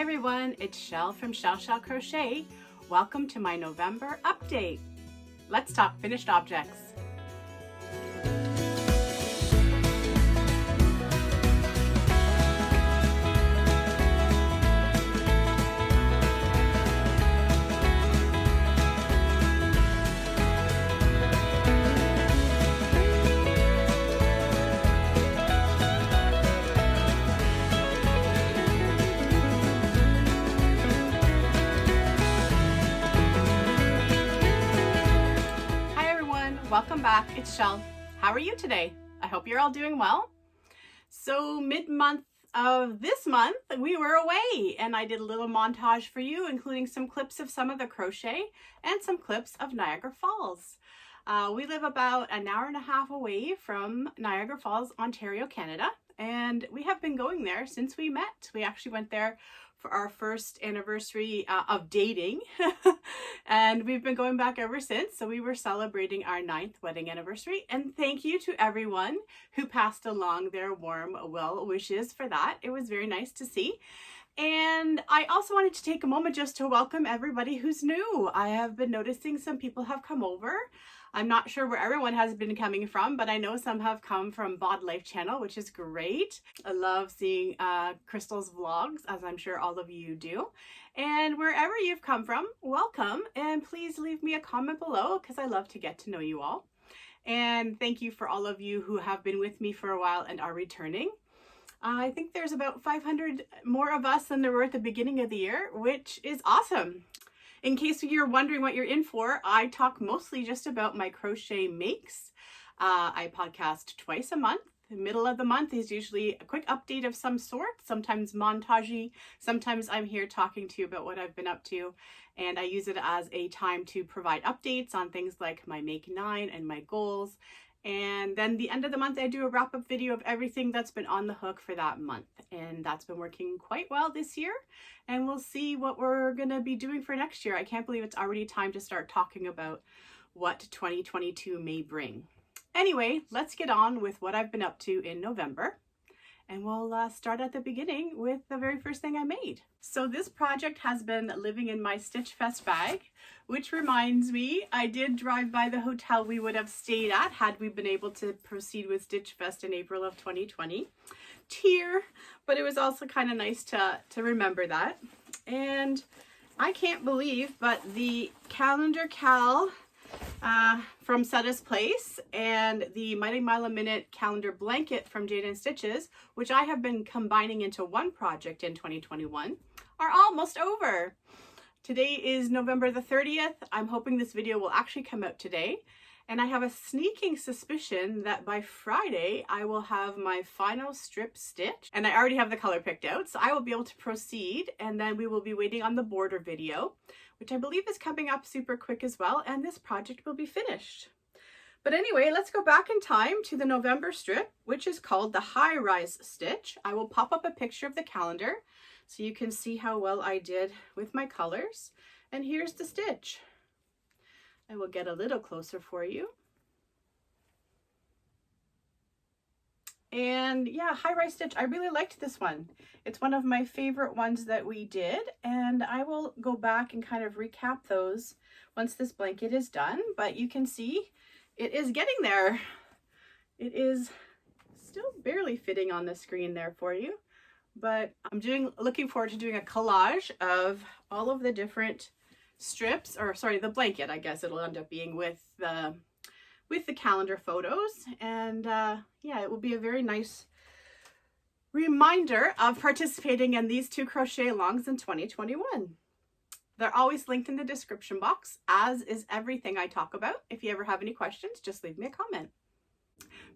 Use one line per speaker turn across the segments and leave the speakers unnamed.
everyone, it's Shell from Shell Crochet. Welcome to my November update. Let's talk finished objects. Welcome back, it's Shell. How are you today? I hope you're all doing well. So mid-month of this month, we were away and I did a little montage for you, including some clips of some of the crochet and some clips of Niagara Falls. We live about an hour and a half away from Niagara Falls, Ontario, Canada, and we have been going there since we met. We actually went there for our first anniversary of dating and we've been going back ever since. So we were celebrating our 9th wedding anniversary, and thank you to everyone who passed along their warm well wishes for that. It was very nice to see. And I also wanted to take a moment just to welcome everybody who's new. I have been noticing some people have come over. I'm not sure where everyone has been coming from, but I know some have come from Bod Life channel, which is great. I love seeing Crystal's vlogs, as I'm sure all of you do. And wherever you've come from, welcome. And please leave me a comment below because I love to get to know you all. And thank you for all of you who have been with me for a while and are returning. I think there's about 500 more of us than there were at the beginning of the year, which is awesome. In case you're wondering what you're in for, I talk mostly just about my crochet makes. I podcast twice a month. The middle of the month is usually a quick update of some sort, sometimes montagey. Sometimes I'm here talking to you about what I've been up to, and I use it as a time to provide updates on things like my Make 9 and my goals. And then the end of the month, I do a wrap-up video of everything that's been on the hook for that month. And that's been working quite well this year. And we'll see what we're going to be doing for next year. I can't believe it's already time to start talking about what 2022 may bring. Anyway, let's get on with what I've been up to in November. And we'll start at the beginning with the very first thing I made. So this project has been living in my Stitch Fest bag, which reminds me, I did drive by the hotel we would have stayed at had we been able to proceed with Stitch Fest in April of 2020. Tear, but it was also kind of nice to remember that. And I can't believe, but the calendar cal from Setta's Place and the Mighty Mile a Minute calendar blanket from Jayda InStitches, which I have been combining into one project in 2021, are almost over. Today is November the 30th. I'm hoping this video will actually come out today. And I have a sneaking suspicion that by Friday, I will have my final strip stitch. And I already have the color picked out, so I will be able to proceed. And then we will be waiting on the border video, which I believe is coming up super quick as well. And this project will be finished. But anyway, let's go back in time to the November strip, which is called the High Rise Stitch. I will pop up a picture of the calendar so you can see how well I did with my colors. And here's the stitch. I will get a little closer for you. And yeah, High Rise Stitch, I really liked this one. It's one of my favorite ones that we did, and I will go back and kind of recap those once this blanket is done. But you can see it is getting there. It is still barely fitting on the screen there for you, but I'm looking forward to doing a collage of all of the different strips, or sorry, the blanket, I guess it'll end up being with the calendar photos. And yeah, it will be a very nice reminder of participating in these 2 crochet alongs in 2021. They're always linked in the description box, as is everything I talk about. If you ever have any questions, just leave me a comment.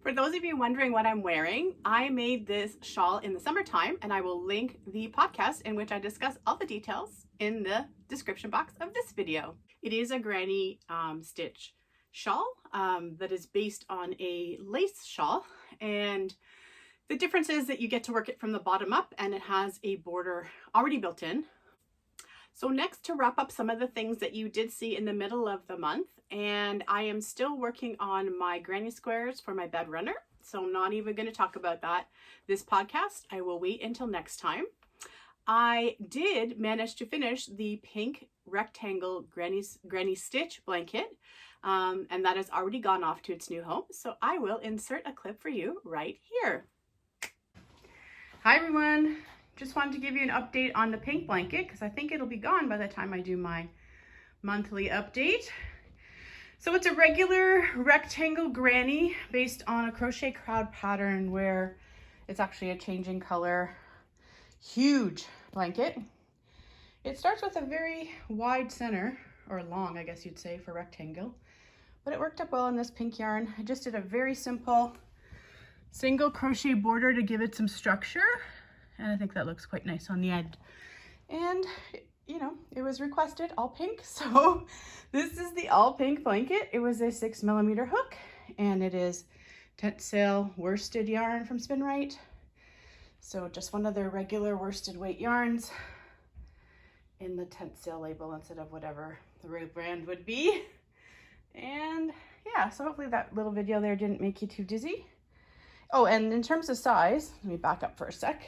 For those of you wondering what I'm wearing, I made this shawl in the summertime, and I will link the podcast in which I discuss all the details in the description box of this video. It is a granny stitch shawl that is based on a lace shawl, and the difference is that you get to work it from the bottom up, and it has a border already built in. So next, to wrap up some of the things that you did see in the middle of the month, and I am still working on my granny squares for my bed runner, so I'm not even going to talk about that this podcast. I will wait until next time. I did manage to finish the pink rectangle granny stitch blanket, and that has already gone off to its new home. So I will insert a clip for you right here. Hi everyone, just wanted to give you an update on the pink blanket because I think it'll be gone by the time I do my monthly update. So it's a regular rectangle granny based on a crochet crowd pattern where it's actually a changing color, huge blanket. It starts with a very wide center, or long I guess you'd say for rectangle, but it worked up well on this pink yarn. I just did a very simple single crochet border to give it some structure, and I think that looks quite nice on the end. And you know, it was requested all pink, so this is the all pink blanket. It was a 6mm hook, and it is tent sale worsted yarn from Spin Right. So just one of their regular worsted weight yarns in the tent sale label instead of whatever the real brand would be. And yeah, so hopefully that little video there didn't make you too dizzy. Oh, and in terms of size, let me back up for a sec.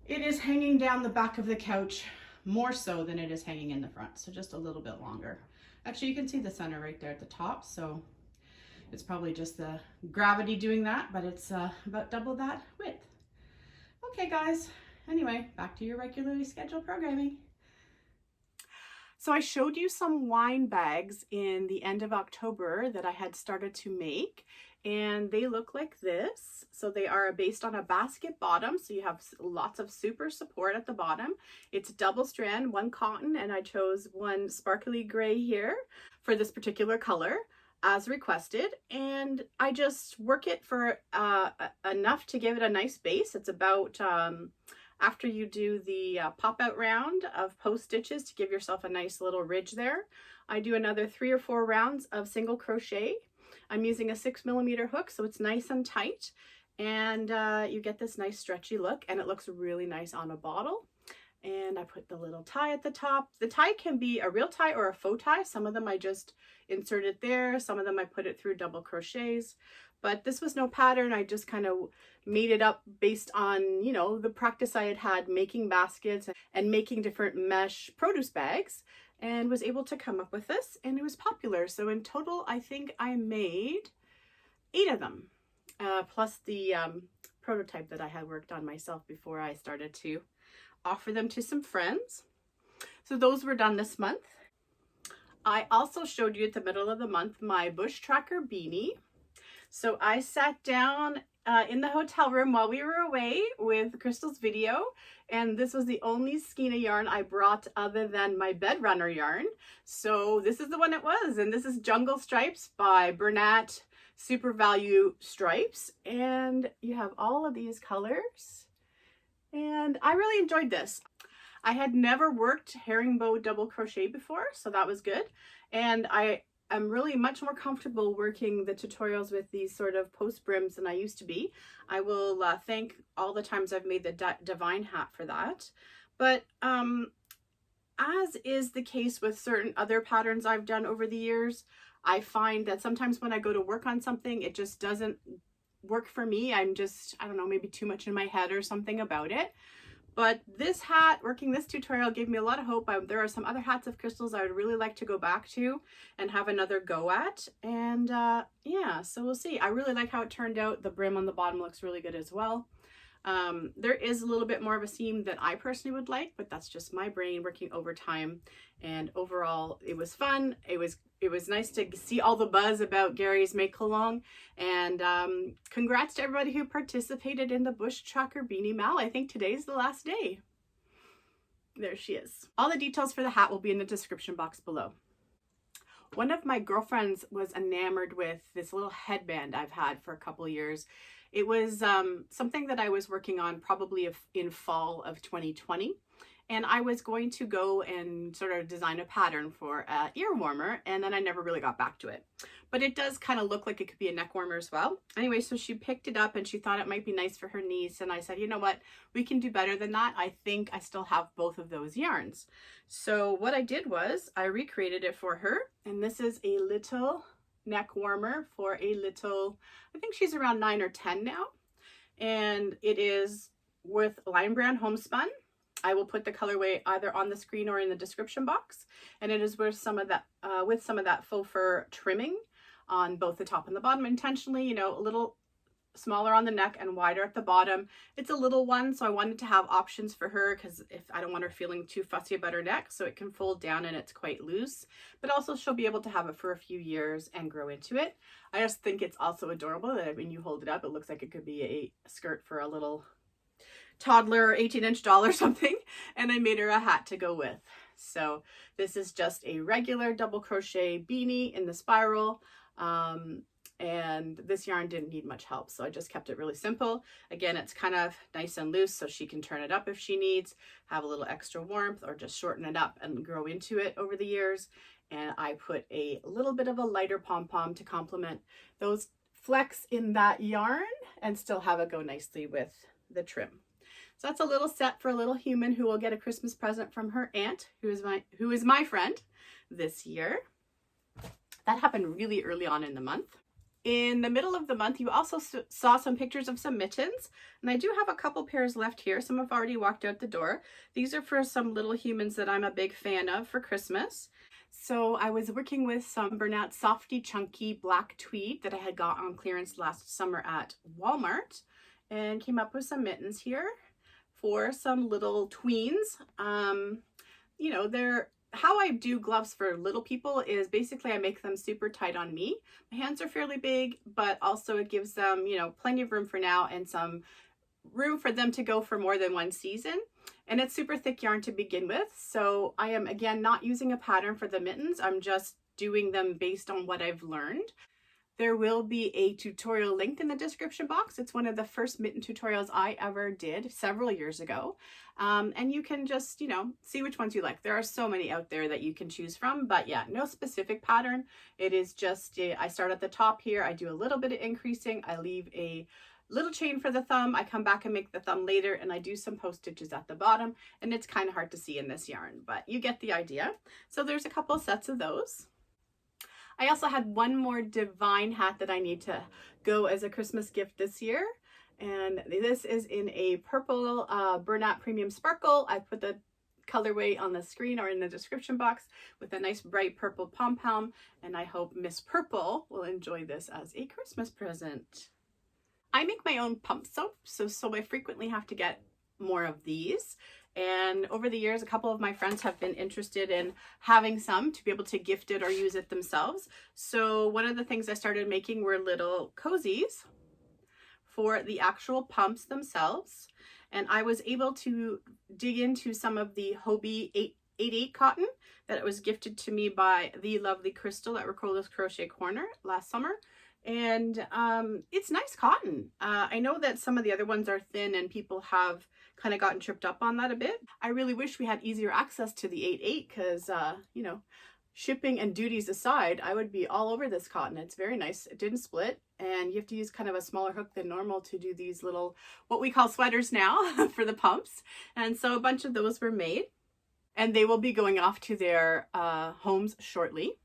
It is hanging down the back of the couch more so than it is hanging in the front, so just a little bit longer. Actually, you can see the center right there at the top, so it's probably just the gravity doing that, but it's about double that width. Okay, guys. Anyway, back to your regularly scheduled programming. So I showed you some wine bags in the end of October that I had started to make, and they look like this. So they are based on a basket bottom, so you have lots of super support at the bottom. It's double strand, one cotton, and I chose one sparkly gray here for this particular color as requested, and I just work it for enough to give it a nice base. It's about after you do the pop out round of post stitches to give yourself a nice little ridge there. I do another 3 or 4 rounds of single crochet. I'm using a 6mm hook, so it's nice and tight, and you get this nice stretchy look, and it looks really nice on a bottle. And I put the little tie at the top. The tie can be a real tie or a faux tie. Some of them I just inserted there. Some of them I put it through double crochets. But this was no pattern. I just kind of made it up based on, you know, the practice I had had making baskets and making different mesh produce bags, and was able to come up with this, and it was popular. So in total, I think I made 8 of them, plus the prototype that I had worked on myself before I started to offer them to some friends. So those were done this month. I also showed you at the middle of the month my bush tracker beanie. So I sat down in the hotel room while we were away with Crystal's video, and this was the only skein of yarn I brought other than my bed runner yarn. So this is the one it was, and this is Jungle Stripes by Bernat Supervalue Stripes, and you have all of these colors, and I really enjoyed this. I had never worked herringbow double crochet before, so that was good, and I'm really much more comfortable working the tutorials with these sort of post brims than I used to be. I will thank all the times I've made the divine hat for that. But as is the case with certain other patterns I've done over the years, I find that sometimes when I go to work on something, it just doesn't work for me. I'm just, I don't know, maybe too much in my head or something about it. But this hat, working this tutorial, gave me a lot of hope. There are some other hats of Crystal's I would really like to go back to and have another go at. And yeah, so we'll see. I really like how it turned out. The brim on the bottom looks really good as well. There is a little bit more of a seam that I personally would like, but that's just my brain working overtime. And overall, it was fun. It was nice to see all the buzz about Gary's Make Along. And congrats to everybody who participated in the Bush Tracker Beanie Mal. I think today's the last day. There she is. All the details for the hat will be in the description box below. One of my girlfriends was enamored with this little headband I've had for a couple of years. It was something that I was working on probably in fall of 2020. And I was going to go and sort of design a pattern for an ear warmer, and then I never really got back to it. But it does kind of look like it could be a neck warmer as well. Anyway, so she picked it up and she thought it might be nice for her niece, and I said, you know what, we can do better than that. I think I still have both of those yarns. So what I did was I recreated it for her, and this is a little neck warmer for a little, I think she's around 9 or 10 now, and it is with Lion Brand Homespun. I will put the colorway either on the screen or in the description box. And it is with some of that faux fur trimming on both the top and the bottom, intentionally, you know, a little smaller on the neck and wider at the bottom. It's a little one, so I wanted to have options for her because if I don't want her feeling too fussy about her neck, so it can fold down and it's quite loose, but also she'll be able to have it for a few years and grow into it. I just think it's also adorable that when you hold it up, it looks like it could be a skirt for a little toddler, 18-inch doll or something, and I made her a hat to go with. So this is just a regular double crochet beanie in the spiral. And this yarn didn't need much help, so I just kept it really simple. Again, it's kind of nice and loose, so she can turn it up if she needs, have a little extra warmth, or just shorten it up and grow into it over the years. And I put a little bit of a lighter pom-pom to complement those flecks in that yarn and still have it go nicely with the trim. So that's a little set for a little human who will get a Christmas present from her aunt, who is my friend this year. That happened really early on in the month. In the middle of the month, you also saw some pictures of some mittens, and I do have a couple pairs left here. Some have already walked out the door. These are for some little humans that I'm a big fan of for Christmas. So I was working with some Bernat Softy Chunky black tweed that I had got on clearance last summer at Walmart, and came up with some mittens here for some little tweens. You know, how I do gloves for little people is basically I make them super tight on me. My hands are fairly big, but also it gives them, you know, plenty of room for now and some room for them to go for more than one season. And it's super thick yarn to begin with. So I am, again, not using a pattern for the mittens. I'm just doing them based on what I've learned. There will be a tutorial linked in the description box. It's one of the first mitten tutorials I ever did several years ago. And you can just, you know, see which ones you like. There are so many out there that you can choose from, but yeah, no specific pattern. It is just, I start at the top here. I do a little bit of increasing. I leave a little chain for the thumb. I come back and make the thumb later, and I do some post stitches at the bottom, and it's kind of hard to see in this yarn, but you get the idea. So there's a couple sets of those. I also had one more divine hat that I need to go as a Christmas gift this year. And this is in a purple Bernat Premium Sparkle. I put the colorway on the screen or in the description box with a nice bright purple pom-pom. And I hope Miss Purple will enjoy this as a Christmas present. I make my own pump soap, so I frequently have to get more of these. And over the years, a couple of my friends have been interested in having some to be able to gift it or use it themselves. So one of the things I started making were little cozies for the actual pumps themselves. And I was able to dig into some of the Hobie 888 cotton that was gifted to me by the lovely Crystal at Ricola's Crochet Corner last summer. And it's nice cotton. I know that some of the other ones are thin and people have kind of gotten tripped up on that a bit. I really wish we had easier access to the 8/8 because, you know, shipping and duties aside, I would be all over this cotton. It's very nice. It didn't split, and you have to use kind of a smaller hook than normal to do these little, what we call sweaters now for the pumps. And so a bunch of those were made, and they will be going off to their homes shortly.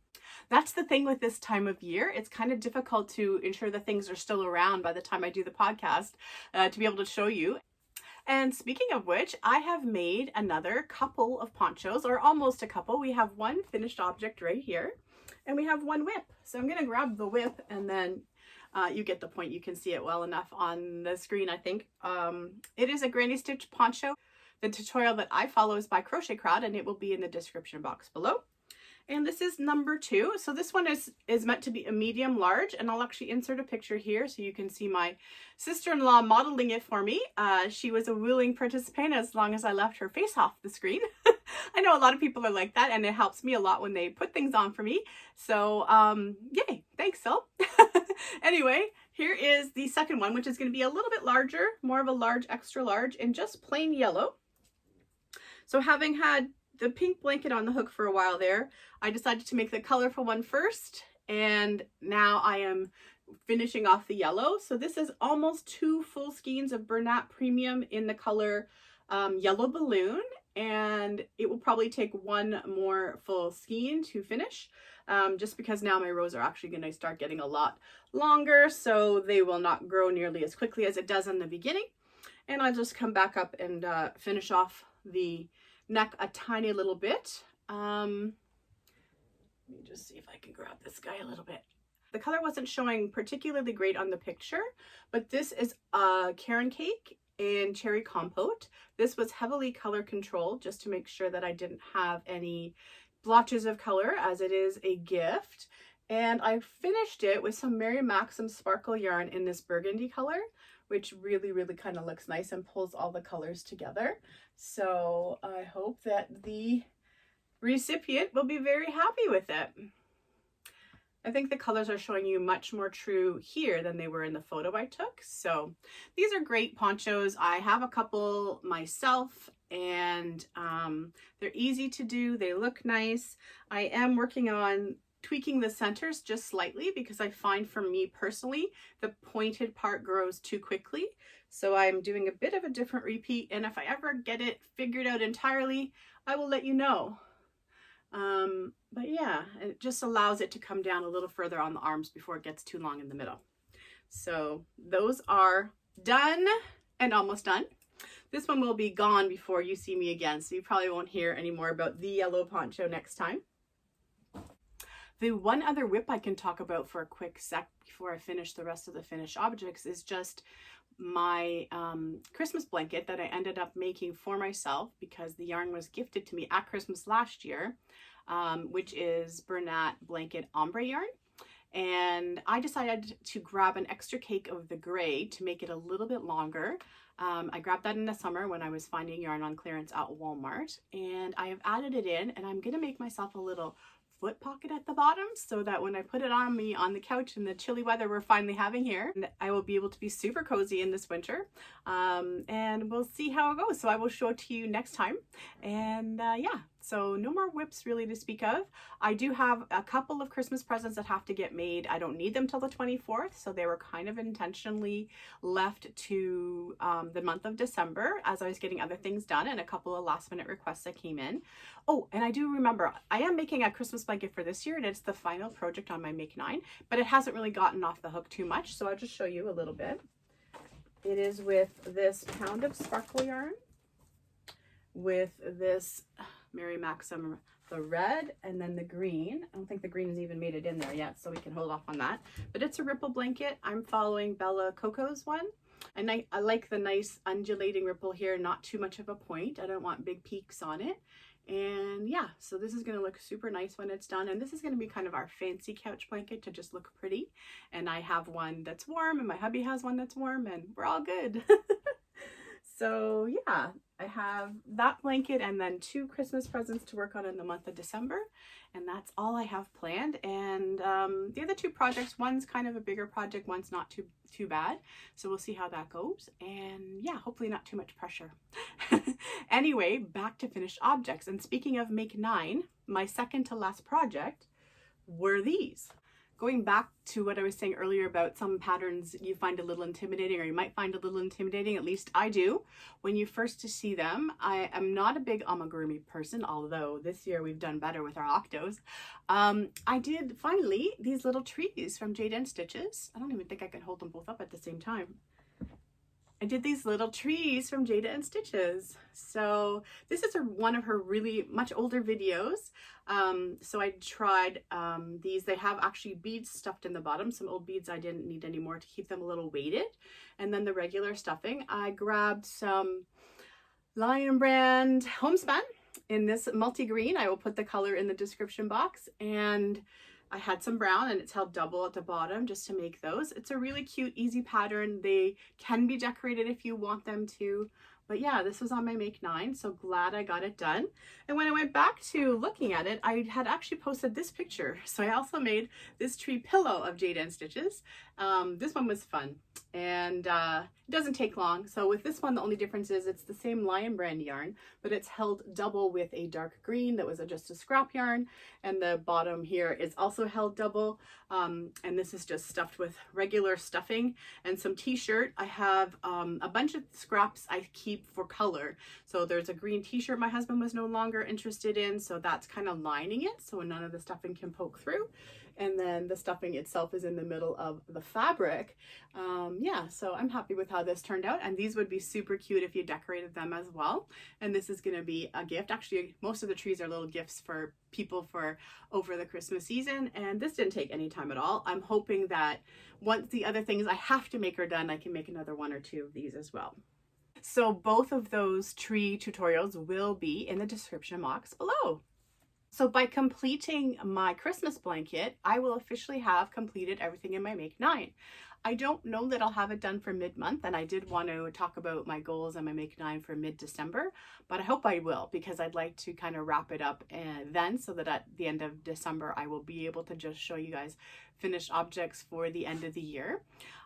That's the thing with this time of year. It's kind of difficult to ensure that things are still around by the time I do the podcast to be able to show you. And speaking of which, I have made another couple of ponchos, or almost a couple. We have one finished object right here, and we have one whip. So I'm going to grab the whip, and then you get the point. You can see it well enough on the screen, I think. It is a granny stitch poncho. The tutorial that I follow is by Crochet Crowd, and it will be in the description box below. And this is number 2. So this one is meant to be a medium large, and I'll actually insert a picture here so you can see my sister-in-law modeling it for me. She was a willing participant as long as I left her face off the screen. I know a lot of people are like that, and it helps me a lot when they put things on for me. So yay, thanks, Phil. Anyway, here is the second one, which is going to be a little bit larger, more of a large, extra large, in just plain yellow. So having had the pink blanket on the hook for a while there, I decided to make the colorful one first, and now I am finishing off the yellow. So this is almost 2 full skeins of Bernat Premium in the color Yellow Balloon, and it will probably take 1 more full skein to finish, just because now my rows are actually going to start getting a lot longer, so they will not grow nearly as quickly as it does in the beginning. And I'll just come back up and finish off the neck a tiny little bit. Let me just see if I can grab this guy a little bit. The color wasn't showing particularly great on the picture, but this is a Karen cake in cherry compote. This was heavily color controlled just to make sure that I didn't have any blotches of color, as it is a gift. And I finished it with some Mary Maxim sparkle yarn in this burgundy color, which really, really kind of looks nice and pulls all the colors together. So I hope that the recipient will be very happy with it. I think the colors are showing you much more true here than they were in the photo I took. So these are great ponchos. I have a couple myself, and they're easy to do. They look nice. I am working on tweaking the centers just slightly because I find, for me personally, the pointed part grows too quickly. So I'm doing a bit of a different repeat, and if I ever get it figured out entirely, I will let you know. But yeah, it just allows it to come down a little further on the arms before it gets too long in the middle. So those are done and almost done. This one will be gone before you see me again, so you probably won't hear any more about the yellow poncho next time. The one other whip I can talk about for a quick sec before I finish the rest of the finished objects is just my Christmas blanket that I ended up making for myself because the yarn was gifted to me at Christmas last year, which is Bernat blanket ombre yarn. And I decided to grab an extra cake of the gray to make it a little bit longer. I grabbed that in the summer when I was finding yarn on clearance at Walmart, and I have added it in, and I'm gonna make myself a little foot pocket at the bottom so that when I put it on me on the couch in the chilly weather we're finally having here, I will be able to be super cozy in this winter. And we'll see how it goes. So I will show it to you next time. And yeah, so no more whips really to speak of. I do have a couple of Christmas presents that have to get made. I don't need them till the 24th, so they were kind of intentionally left to the month of December as I was getting other things done, and a couple of last minute requests that came in. Oh, and I do remember I am making a Christmas blanket for this year, and it's the final project on my Make 9, but it hasn't really gotten off the hook too much, so I'll just show you a little bit. It is with this pound of sparkle yarn, with this Mary Maxim, the red, and then the green. I don't think the green has even made it in there yet, so we can hold off on that. But it's a ripple blanket. I'm following Bella Coco's one. And I like the nice undulating ripple here, not too much of a point. I don't want big peaks on it. And yeah, so this is going to look super nice when it's done. And this is going to be kind of our fancy couch blanket to just look pretty. And I have one that's warm, and my hubby has one that's warm, and we're all good. So yeah, I have that blanket and then 2 Christmas presents to work on in the month of December. And that's all I have planned. And the other 2 projects, one's kind of a bigger project, one's not too bad. So we'll see how that goes. And yeah, hopefully not too much pressure. Anyway, back to finished objects. And speaking of Make 9, my second to last project were these. Going back to what I was saying earlier about some patterns you find a little intimidating, or you might find a little intimidating, at least I do, when you first see them. I am not a big amigurumi person, although this year we've done better with our octos. I did finally these little trees from Jayda InStitches. I don't even think I can hold them both up at the same time. I did these little trees from Jayda InStitches. So this is one of her really much older videos. So I tried these. They have actually beads stuffed in the bottom, some old beads I didn't need anymore to keep them a little weighted. And then the regular stuffing. I grabbed some Lion Brand Homespun in this multi-green. I will put the color in the description box. And I had some brown, and it's held double at the bottom just to make those. It's a really cute, easy pattern. They can be decorated if you want them to. But yeah, this was on my Make 9, so glad I got it done. And when I went back to looking at it, I had actually posted this picture. So I also made this tree pillow of Jayda InStitches. This one was fun, and it doesn't take long. So with this one, the only difference is it's the same Lion Brand yarn, but it's held double with a dark green that was just a scrap yarn. And the bottom here is also held double. And this is just stuffed with regular stuffing and some t-shirt. I have a bunch of scraps I keep for color. So there's a green t-shirt my husband was no longer interested in, so that's kind of lining it so none of the stuffing can poke through. and then the stuffing itself is in the middle of the fabric. Yeah, so I'm happy with how this turned out, and these would be super cute if you decorated them as well. And this is going to be a gift. Actually, most of the trees are little gifts for people for over the Christmas season, and this didn't take any time at all. I'm hoping that once the other things I have to make are done, I can make another 1 or 2 of these as well. So both of those tree tutorials will be in the description box below. So by completing my Christmas blanket, I will officially have completed everything in my Make 9. I don't know that I'll have it done for mid-month, and I did want to talk about my goals and my Make 9 for mid-December, but I hope I will, because I'd like to kind of wrap it up then, so that at the end of December I will be able to just show you guys finished objects for the end of the year.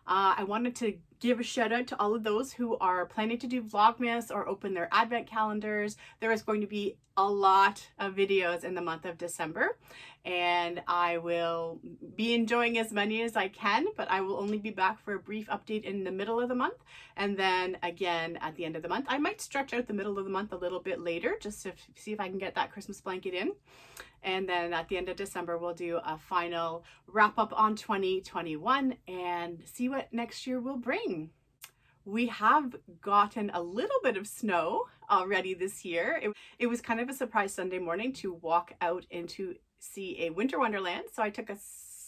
I wanted to give a shout out to all of those who are planning to do Vlogmas or open their advent calendars. There is going to be a lot of videos in the month of December, and I will be enjoying as many as I can, but I will only be back for a brief update in the middle of the month, and then again at the end of the month. I might stretch out the middle of the month a little bit later just to see if I can get that Christmas blanket in. And then at the end of December, we'll do a final wrap up on 2021 and see what next year will bring. We have gotten a little bit of snow already this year. It was kind of a surprise Sunday morning to walk out and to see a winter wonderland. So I took a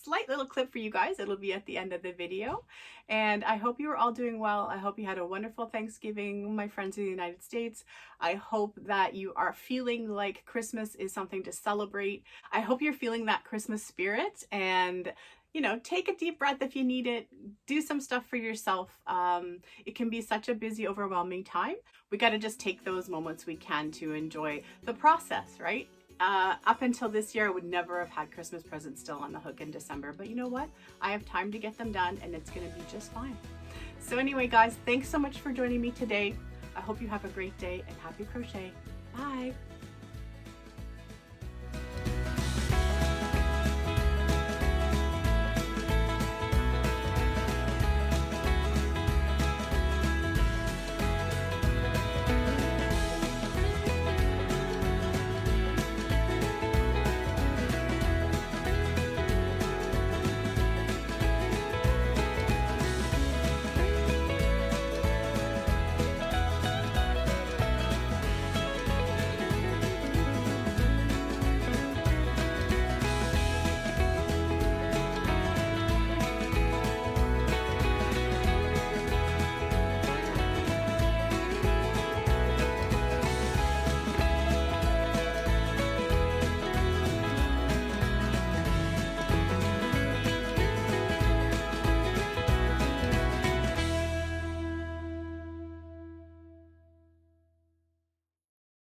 slight little clip for you guys. It'll be at the end of the video. And I hope you are all doing well. I hope you had a wonderful Thanksgiving, my friends in the United States. I hope that you are feeling like Christmas is something to celebrate. I hope you're feeling that Christmas spirit, and you know, take a deep breath if you need it. Do some stuff for yourself. It can be such a busy, overwhelming time. We got to just take those moments we can to enjoy the process, right? Up until this year, I would never have had Christmas presents still on the hook in December, but you know what? I have time to get them done, and it's going to be just fine. So anyway, guys, thanks so much for joining me today. I hope you have a great day, and happy crochet. Bye.